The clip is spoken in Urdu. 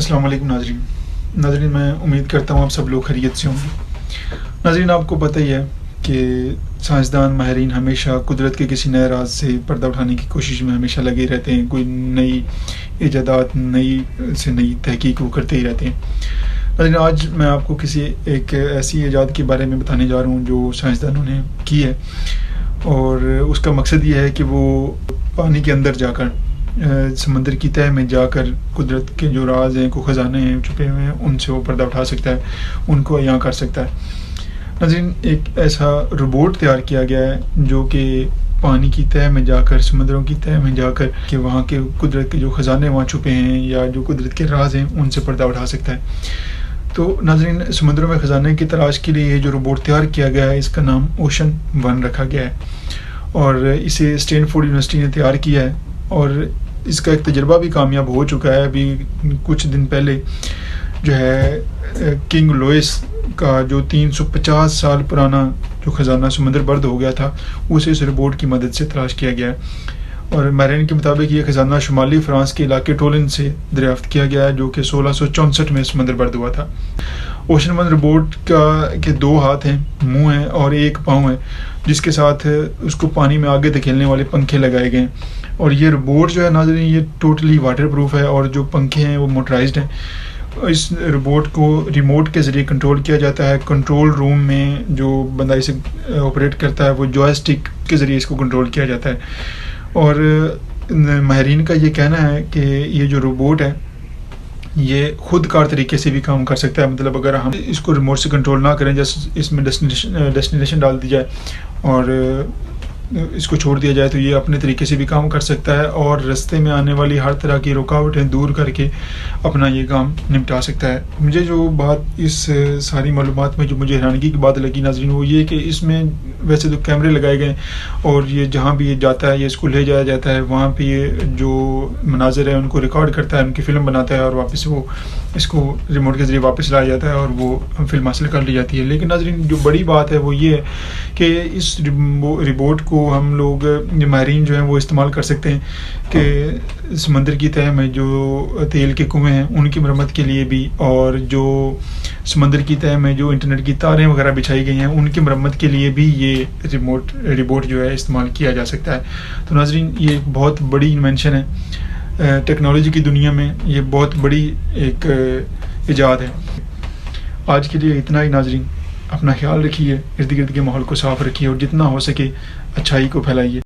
السلام علیکم ناظرین میں امید کرتا ہوں آپ سب لوگ خیریت سے ہوں گے۔ ناظرین آپ کو پتہ ہی ہے کہ سائنسدان ماہرین ہمیشہ قدرت کے کسی نئے راز سے پردہ اٹھانے کی کوشش میں ہمیشہ لگے رہتے ہیں، کوئی نئی ایجادات نئی تحقیق وہ کرتے ہی رہتے ہیں۔ ناظرین آج میں آپ کو کسی ایک ایسی ایجاد کے بارے میں بتانے جا رہا ہوں جو سائنسدانوں نے کی ہے، اور اس کا مقصد یہ ہے کہ وہ پانی کے اندر جا کر، سمندر کی تہہ میں جا کر قدرت کے جو راز ہیں، کو خزانے ہیں چھپے ہوئے ہیں، ان سے وہ پردہ اٹھا سکتا ہے، ان کو عیاں کر سکتا ہے۔ ناظرین ایک ایسا روبوٹ تیار کیا گیا ہے جو کہ پانی کی تہہ میں جا کر، سمندروں کی تہہ میں جا کر کہ وہاں کے قدرت کے جو خزانے وہاں چھپے ہیں یا جو قدرت کے راز ہیں ان سے پردہ اٹھا سکتا ہے۔ تو ناظرین سمندروں میں خزانے کی تلاش کے لیے یہ جو روبوٹ تیار کیا گیا ہے، اس کا نام اوشن 1 رکھا گیا ہے، اور اسے اسٹینفورڈ یونیورسٹی نے تیار کیا ہے، اور اس کا ایک تجربہ بھی کامیاب ہو چکا ہے۔ ابھی کچھ دن پہلے جو ہے کنگ لوئس کا جو 350 سال پرانا جو خزانہ سمندر برد ہو گیا تھا، اسے اس روبوٹ کی مدد سے تلاش کیا گیا ہے، اور ماہرین کے مطابق یہ خزانہ شمالی فرانس کے علاقے ٹولن سے دریافت کیا گیا ہے، جو کہ 1664 میں سمندر برد ہوا تھا۔ اوشن 1 روبوٹ کے 2 ہاتھ ہیں، منہ ہیں اور 1 پاؤں ہے، جس کے ساتھ اس کو پانی میں آگے دھکیلنے والے پنکھے لگائے گئے ہیں، اور یہ روبوٹ جو ہے ناظرین یہ ٹوٹلی واٹر پروف ہے، اور جو پنکھے ہیں وہ موٹرائزڈ ہیں۔ اس روبوٹ کو ریموٹ کے ذریعے کنٹرول کیا جاتا ہے۔ کنٹرول روم میں جو بندہ اسے آپریٹ کرتا ہے وہ جوائے اسٹک کے ذریعے اس کو کنٹرول کیا جاتا ہے، اور ماہرین کا یہ کہنا ہے کہ یہ جو روبوٹ ہے یہ خود کار طریقے سے بھی کام کر سکتا ہے، مطلب اگر ہم اس کو ریموٹ سے کنٹرول نہ کریں، جیسے اس میں ڈیسٹینیشن ڈال دی جائے اور اس کو چھوڑ دیا جائے، تو یہ اپنے طریقے سے بھی کام کر سکتا ہے، اور رستے میں آنے والی ہر طرح کی رکاوٹیں دور کر کے اپنا یہ کام نپٹا سکتا ہے۔ مجھے جو بات اس ساری معلومات میں جو مجھے حیرانگی کی بات لگی ناظرین، وہ یہ کہ اس میں ویسے تو کیمرے لگائے گئے ہیں، اور یہ جہاں بھی یہ جاتا ہے، یہ اس کو لے جایا جاتا ہے، وہاں پہ یہ جو مناظر ہیں ان کو ریکارڈ کرتا ہے، ان کی فلم بناتا ہے، اور واپس وہ اس کو ریموٹ کے ذریعے واپس لایا جاتا ہے اور وہ فلم حاصل کر لی جاتی ہے۔ لیکن ناظرین جو بڑی بات ہے وہ یہ ہے کہ اس روبوٹ کو ہم لوگ ماہرین جو ہیں وہ استعمال کر سکتے ہیں کہ سمندر کی تہہ میں جو تیل کے کنویں ہیں ان کی مرمت کے لیے بھی، اور جو سمندر کی تہہ میں جو انٹرنیٹ کی تاریں وغیرہ بچھائی گئی ہیں ان کی مرمت کے لیے بھی یہ روبوٹ جو ہے استعمال کیا جا سکتا ہے۔ تو ناظرین یہ ایک بہت بڑی انوینشن ہے، ٹیکنالوجی کی دنیا میں یہ بہت بڑی ایک ایجاد ہے۔ آج کے لیے اتنا ہی ناظرین، اپنا خیال رکھیے، ارد گرد کے ماحول کو صاف رکھیے، اور جتنا ہو سکے اچھائی کو پھیلائیے۔